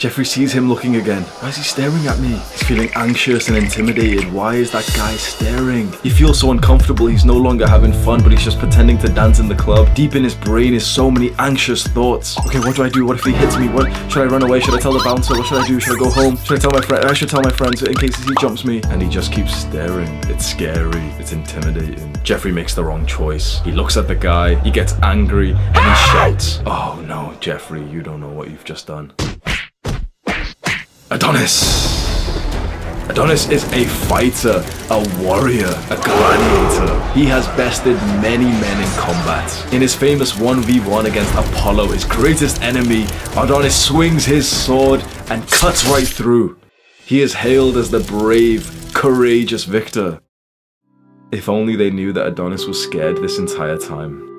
Jeffrey sees him looking again. Why is he staring at me? He's feeling anxious and intimidated. Why is that guy staring? He feels so uncomfortable. He's no longer having fun, but he's just pretending to dance in the club. Deep in his brain is so many anxious thoughts. Okay, what do I do? What if he hits me? What should I run away? Should I tell the bouncer? What should I do? Should I go home? Should I tell my friend? I should tell my friends in case he jumps me. And he just keeps staring. It's scary. It's intimidating. Jeffrey makes the wrong choice. He looks at the guy. He gets angry and he shouts. Oh no, Jeffrey, you don't know what you've just done. Adonis! Adonis is a fighter, a warrior, a gladiator. He has bested many men in combat. In his famous 1v1 against Apollo, his greatest enemy, Adonis swings his sword and cuts right through. He is hailed as the brave, courageous victor. If only they knew that Adonis was scared this entire time.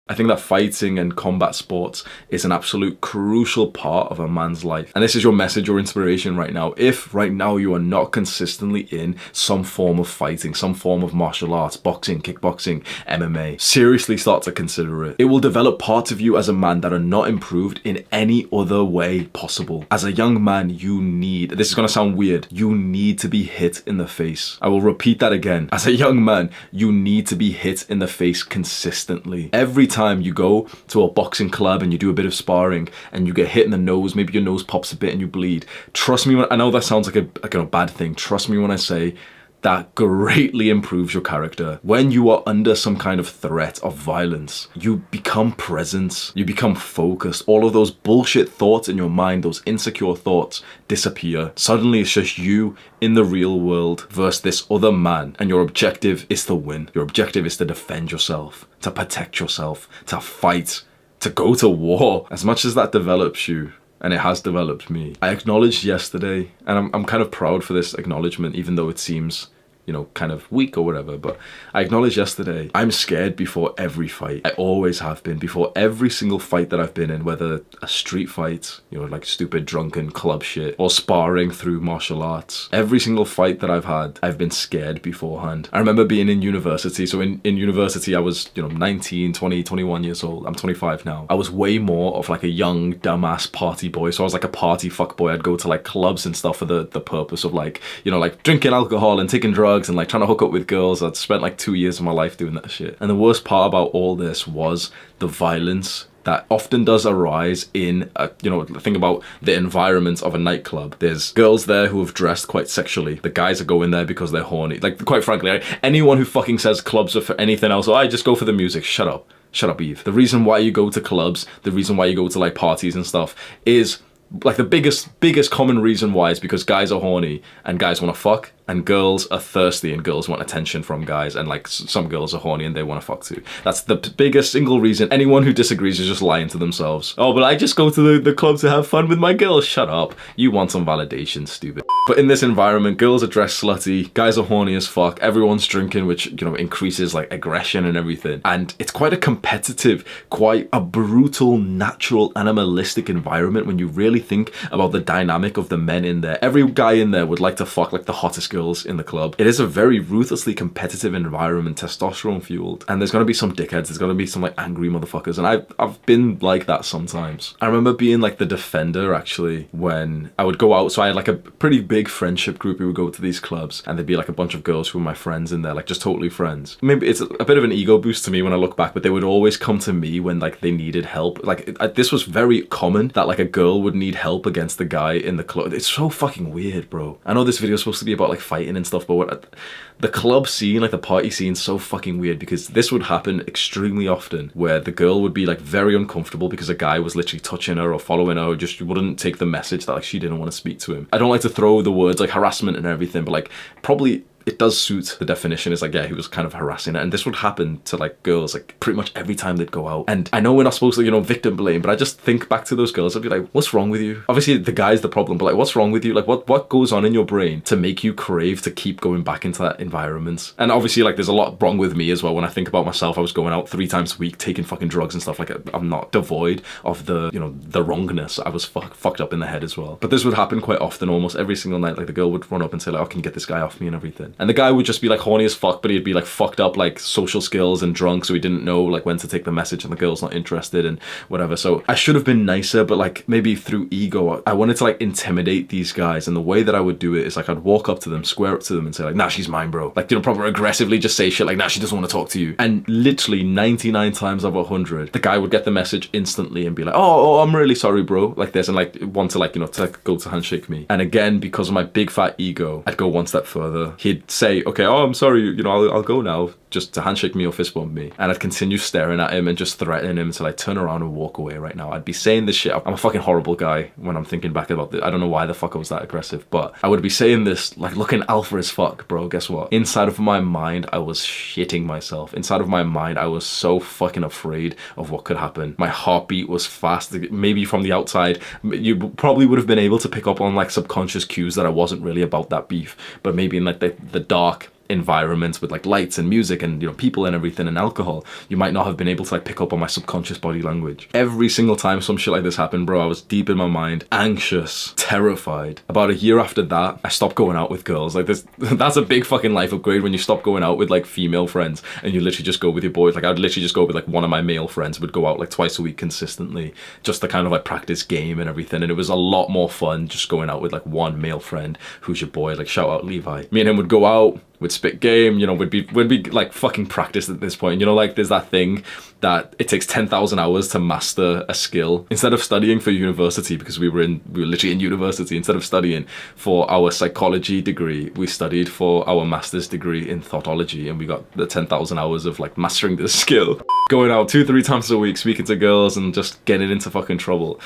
I think that fighting and combat sports is an absolute crucial part of a man's life. And this is your message or inspiration right now. If right now you are not consistently in some form of fighting, some form of martial arts, boxing, kickboxing, MMA, seriously start to consider it. It will develop parts of you as a man that are not improved in any other way possible. As a young man, you need, this is going to sound weird, you need to be hit in the face. I will repeat that again. As a young man, you need to be hit in the face consistently. Every time you go to a boxing club and you do a bit of sparring and you get hit in the nose, maybe your nose pops a bit and you bleed. Trust me, I know that sounds like a bad thing. Trust me when I say that greatly improves your character. When you are under some kind of threat of violence, you become present, you become focused. All of those bullshit thoughts in your mind, those insecure thoughts disappear. Suddenly it's just you in the real world versus this other man, and your objective is to win. Your objective is to defend yourself, to protect yourself, to fight, to go to war. As much as that develops you, and it has developed me. I acknowledged yesterday, and I'm kind of proud for this acknowledgement, even though it seems, you know, kind of weak or whatever, but I acknowledged yesterday, I'm scared before every fight. I always have been. Before every single fight that I've been in, whether a street fight, you know, like stupid drunken club shit, or sparring through martial arts, every single fight that I've had, I've been scared beforehand. I remember being in university, so in university I was, you know, 19, 20, 21 years old. I'm 25 now. I was way more of like a young, dumbass party boy, so I was like a party fuck boy. I'd go to like clubs and stuff for the purpose of like, you know, like drinking alcohol and taking drugs and like trying to hook up with girls. I'd spent like 2 years of my life doing that shit. And the worst part about all this was the violence that often does arise in, you know, think about the environment of a nightclub. There's girls there who have dressed quite sexually. The guys are going there because they're horny. Like, quite frankly, anyone who fucking says clubs are for anything else, I just go for the music. Shut up. Shut up, Eve. The reason why you go to clubs, the reason why you go to like parties and stuff is like the biggest common reason why is because guys are horny and guys want to fuck, and girls are thirsty and girls want attention from guys, and like some girls are horny and they want to fuck too. That's the biggest single reason. Anyone who disagrees is just lying to themselves. Oh, but I just go to the club to have fun with my girls. Shut up. You want some validation, stupid. But in this environment, girls are dressed slutty, guys are horny as fuck, everyone's drinking, which, you know, increases like aggression and everything. And it's quite a competitive, quite a brutal, natural, animalistic environment when you really think about the dynamic of the men in there. Every guy in there would like to fuck like the hottest girls in the club. It is a very ruthlessly competitive environment, testosterone fueled, and there's gonna be some dickheads, there's gonna be some like angry motherfuckers, and I've been like that sometimes. I remember being like the defender actually when I would go out, so I had like a pretty big friendship group who would go to these clubs, and there'd be like a bunch of girls who were my friends in there, like just totally friends. Maybe it's a bit of an ego boost to me when I look back, but they would always come to me when like they needed help. Like this was very common that like a girl would need help against the guy in the club. It's so fucking weird, bro. I know this video is supposed to be about like fighting and stuff, but the club scene, like the party scene, is so fucking weird because this would happen extremely often where the girl would be like very uncomfortable because a guy was literally touching her or following her or just wouldn't take the message that like she didn't want to speak to him. I don't like to throw the words like harassment and everything, but like probably it does suit the definition. It's like, yeah, he was kind of harassing her. And this would happen to like girls like pretty much every time they'd go out. And I know we're not supposed to, you know, victim blame, but I just think back to those girls. I'd be like, what's wrong with you? Obviously the guy's the problem, but like, what's wrong with you? Like what goes on in your brain to make you crave to keep going back into that environment? And obviously like there's a lot wrong with me as well. When I think about myself, I was going out 3 times a week, taking fucking drugs and stuff. Like I'm not devoid of the, you know, the wrongness. I was fucked up in the head as well. But this would happen quite often, almost every single night. Like the girl would run up and say like, oh, can you get this guy off me and everything. happen. And the guy would just be like horny as fuck, but he'd be like fucked up like social skills and drunk, so he didn't know like when to take the message, and the girl's not interested and whatever. So I should have been nicer, but like maybe through ego, I wanted to like intimidate these guys. And the way that I would do it is like I'd walk up to them, square up to them and say like, nah, she's mine, bro. Like, you know, proper aggressively just say shit like, nah, she doesn't want to talk to you. And literally 99 times out of 100, the guy would get the message instantly and be like, oh, I'm really sorry, bro. Like this, and like want to like, you know, to like, go to handshake me. And again, because of my big fat ego, I'd go one step further. He'd say, okay, oh, I'm sorry, you know, I'll go now, just to handshake me or fist bump me. And I'd continue staring at him and just threatening him until I turn around and walk away right now. I'd be saying this shit. I'm a fucking horrible guy when I'm thinking back about this. I don't know why the fuck I was that aggressive, but I would be saying this like looking alpha as fuck, bro. Guess what? Inside of my mind, I was shitting myself. Inside of my mind, I was so fucking afraid of what could happen. My heartbeat was fast. Maybe from the outside, you probably would have been able to pick up on like subconscious cues that I wasn't really about that beef, but maybe in like the dark environments with like lights and music and, you know, people and everything and alcohol, you might not have been able to like pick up on my subconscious body language. Every single time some shit like this happened, bro, I was deep in my mind, anxious, terrified. About a year after that, I stopped going out with girls. Like this, that's a big fucking life upgrade when you stop going out with like female friends and you literally just go with your boys. Like I'd literally just go with like one of my male friends, would go out like twice a week consistently, just to kind of like practice game and everything. And it was a lot more fun just going out with like one male friend who's your boy. Like shout out Levi. Me and him would go out, would spit game, you know, would be like fucking practiced at this point. You know, like there's that thing that it takes 10,000 hours to master a skill. Instead of studying for university, because we were literally in university, instead of studying for our psychology degree, we studied for our master's degree in thoughtology, and we got the 10,000 hours of like mastering this skill. Going out 2-3 times a week, speaking to girls and just getting into fucking trouble.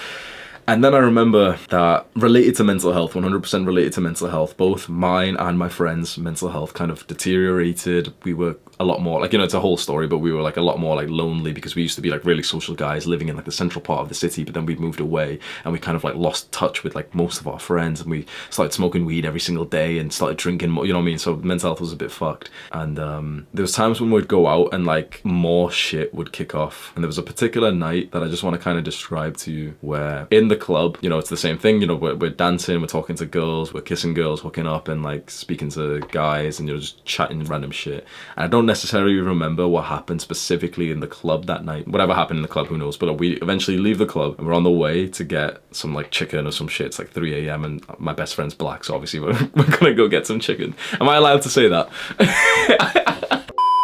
And then I remember that related to mental health, 100% related to mental health, both mine and my friends' mental health kind of deteriorated. We were a lot more like, you know, it's a whole story, but we were like a lot more like lonely because we used to be like really social guys living in like the central part of the city, but then we moved away and we kind of like lost touch with like most of our friends, and we started smoking weed every single day and started drinking more, you know what I mean? So mental health was a bit fucked. And there was times when we'd go out and like more shit would kick off. And there was a particular night that I just want to kind of describe to you, where in the club, you know, it's the same thing, you know, we're dancing, we're talking to girls, we're kissing girls, hooking up and like speaking to guys, and you're just chatting random shit. And I don't necessarily remember what happened specifically in the club that night. Whatever happened in the club, who knows? But we eventually leave the club and we're on the way to get some like chicken or some shit. It's like 3 a.m. and my best friend's black, so obviously we're gonna go get some chicken. Am I allowed to say that?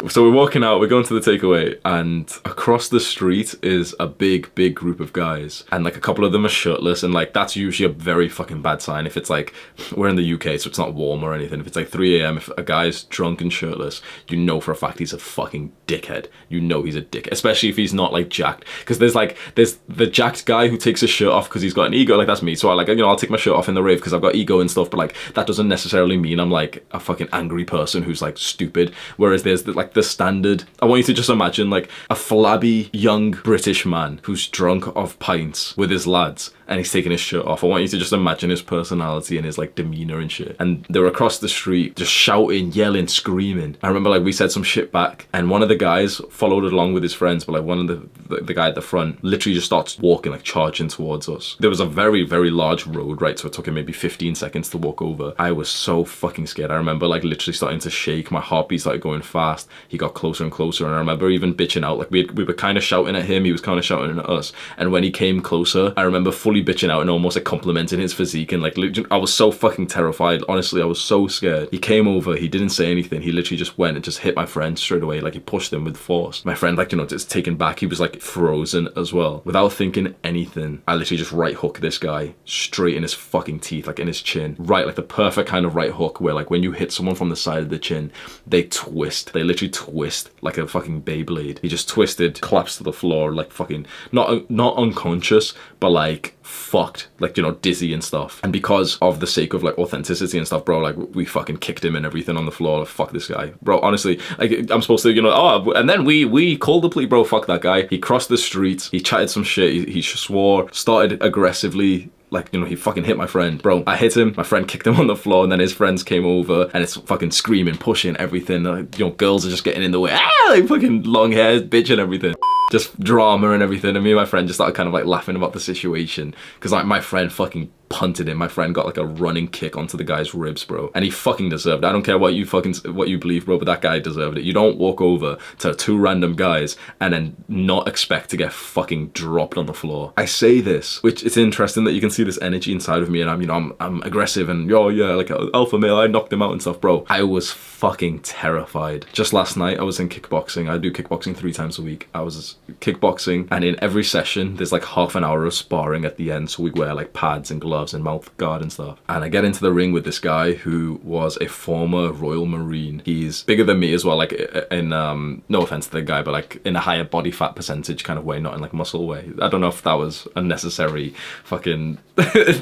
So we're walking out, we're going to the takeaway, and across the street is a big group of guys, and like a couple of them are shirtless, and like that's usually a very fucking bad sign. If it's like, we're in the UK, so it's not warm or anything. If it's like 3 a.m, if a guy's drunk and shirtless, you know for a fact he's a fucking dickhead. You know he's a dick, especially if he's not like jacked, because there's the jacked guy who takes his shirt off because he's got an ego. Like that's me. So I like, you know, I'll take my shirt off in the rave because I've got ego and stuff, but like that doesn't necessarily mean I'm like a fucking angry person who's like stupid. Whereas there's the standard, I want you to just imagine like a flabby young British man who's drunk off pints with his lads and he's taking his shirt off. I want you to just imagine his personality and his like demeanor and shit. And they were across the street just shouting, yelling, screaming. I remember like we said some shit back, and one of the guys followed along with his friends, but like one of the guy at the front literally just starts walking, like charging towards us. There was a very large road, right? So it took him maybe 15 seconds to walk over. I was so fucking scared. I remember like literally starting to shake. My heartbeat started going fast. He got closer and closer, and I remember even bitching out. Like we were kind of shouting at him, he was kind of shouting at us. And when he came closer, I remember fully bitching out and almost like complimenting his physique, and like I was so fucking terrified. Honestly, I was so scared. He came over, he didn't say anything. He literally just went and just hit my friend straight away. Like he pushed him with force. My friend, like, you know, just taken back. He was like frozen as well. Without thinking anything, I literally just right hook this guy straight in his fucking teeth, like in his chin. Right, like the perfect kind of right hook where like when you hit someone from the side of the chin, they twist. They literally twist like a fucking Beyblade. He just twisted, collapsed to the floor, like fucking not unconscious, but like fucked, like, you know, dizzy and stuff. And because of the sake of like authenticity and stuff, bro, like we fucking kicked him and everything on the floor. Like, fuck this guy, bro. Honestly, like I'm supposed to, you know, oh, and then we called the police, bro. Fuck that guy. He crossed the street, he chatted some shit, he swore, started aggressively, like, you know, he fucking hit my friend. Bro, I hit him, my friend kicked him on the floor, and then his friends came over, and it's fucking screaming, pushing, everything. You know, girls are just getting in the way. Ah, like fucking long hair, bitch and everything. just drama and everything. And me and my friend just started kind of like laughing about the situation because like my friend fucking punted him. My friend got like a running kick onto the guy's ribs, bro, and he fucking deserved it. I don't care what you believe, bro, but that guy deserved it. You don't walk over to two random guys and then not expect to get fucking dropped on the floor. I say this, which it's interesting that you can see this energy inside of me, and I'm aggressive and oh yeah, like alpha male, I knocked him out and stuff, bro. I was fucking terrified. Just last night I was in kickboxing. I do kickboxing 3 times a week. I was kickboxing, and in every session there's like half an hour of sparring at the end, so we wear like pads and gloves and mouth guard and stuff. And I get into the ring with this guy who was a former Royal Marine. He's bigger than me as well, like in no offense to the guy, but like in a higher body fat percentage kind of way, not in like muscle way. I don't know if that was a necessary fucking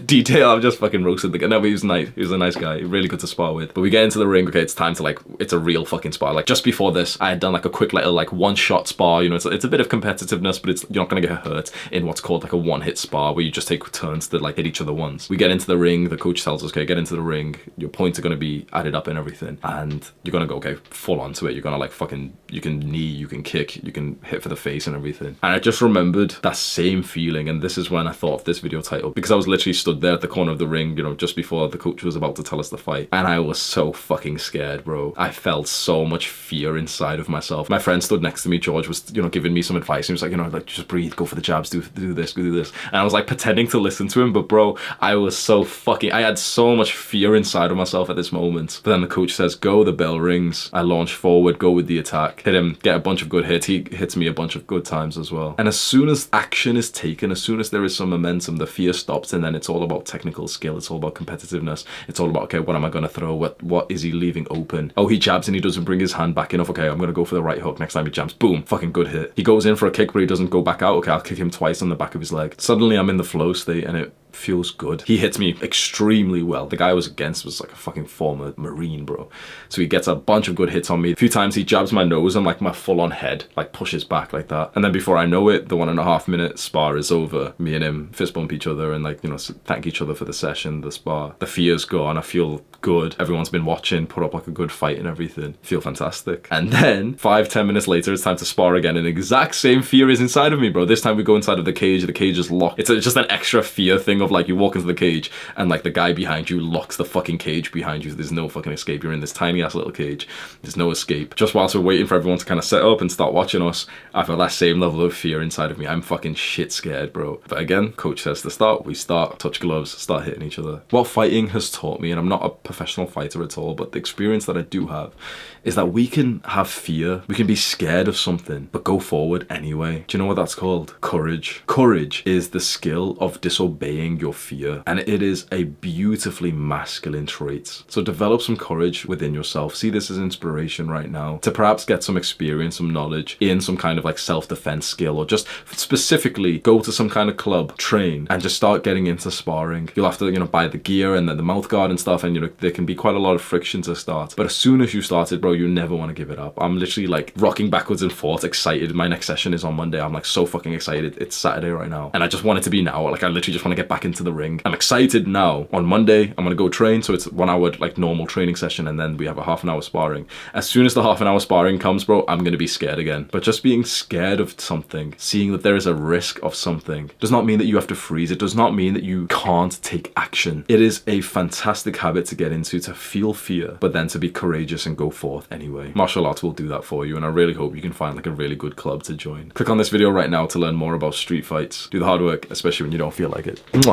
detail. I've just fucking roasted the guy. No, but he was nice. He was a nice guy, really good to spar with. But we get into the ring. Okay, it's time to like, it's a real fucking spar. Like just before this I had done like a quick little like one shot spar, you know. It's a bit of competitiveness, but you're not gonna get hurt in what's called like a one hit spar where you just take turns to like hit each other once. We get into the ring, the coach tells us, okay, get into the ring, your points are going to be added up and everything, and you're going to go, okay, full on to it. You're going to like fucking, you can knee, you can kick, you can hit for the face and everything. And I just remembered that same feeling, and this is when I thought of this video title, because I was literally stood there at the corner of the ring, you know, just before the coach was about to tell us the fight, and I was so fucking scared, bro. I felt so much fear inside of myself. My friend stood next to me, George, was, you know, giving me some advice. He was like, you know, like just breathe, go for the jabs, do this, do this. And I was like pretending to listen to him, but bro, I was so I had so much fear inside of myself at this moment. But then the coach says, go, the bell rings. I launch forward, go with the attack, hit him, get a bunch of good hits. He hits me a bunch of good times as well. And as soon as action is taken, as soon as there is some momentum, the fear stops, and then it's all about technical skill. It's all about competitiveness. It's all about, okay, what am I going to throw? What is he leaving open? Oh, he jabs and he doesn't bring his hand back enough. Okay, I'm going to go for the right hook. Next time he jabs, boom, fucking good hit. He goes in for a kick, but he doesn't go back out. Okay, I'll kick him twice on the back of his leg. Suddenly I'm in the flow state and it feels good. He hits me extremely well. The guy I was against was like a fucking former Marine, bro. So he gets a bunch of good hits on me. A few times he jabs my nose and like my full-on head like pushes back like that. And then before I know it, the 1.5 minute spar is over. Me and him fist bump each other and like, you know, thank each other for the session, the spar. The fear's gone. I feel good. Everyone's been watching, put up like a good fight and everything. Feel fantastic. And then 5-10 minutes later, it's time to spar again, and the exact same fear is inside of me, bro. This time we go inside of the cage is locked. It's just an extra fear thing of like, you walk into the cage and like the guy behind you locks the fucking cage behind you. There's no fucking escape. You're in this tiny ass little cage. There's no escape. Just whilst we're waiting for everyone to kind of set up and start watching us, I feel that same level of fear inside of me. I'm fucking shit scared, bro. But again, coach says to start, we start, touch gloves, start hitting each other. What fighting has taught me, and I'm not a professional fighter at all, but the experience that I do have is that we can have fear, we can be scared of something, but go forward anyway. Do you know what that's called? Courage. Courage is the skill of disobeying your fear, and it is a beautifully masculine trait. So develop some courage within yourself. See this as inspiration right now to perhaps get some experience, some knowledge in some kind of like self-defense skill, or just specifically go to some kind of club, train, and just start getting into sparring. You'll have to, you know, buy the gear and then the mouth guard and stuff, and you know, there can be quite a lot of friction to start. But as soon as you started, bro, you never want to give it up. I'm literally like rocking backwards and forth, excited. My next session is on Monday. I'm like so fucking excited. It's Saturday right now, and I just want it to be now. Like I literally just want to get back into the ring. I'm excited now. On Monday, I'm gonna go train. So it's 1 hour like normal training session, and then we have a half an hour sparring. As soon as the half an hour sparring comes, bro, I'm gonna be scared again. But just being scared of something, seeing that there is a risk of something, does not mean that you have to freeze. It does not mean that you can't take action. It is a fantastic habit to get into, to feel fear, but then to be courageous and go forth anyway. Martial arts will do that for you, and I really hope you can find like a really good club to join. Click on this video right now to learn more about street fights. Do the hard work, especially when you don't feel like it. Mwah.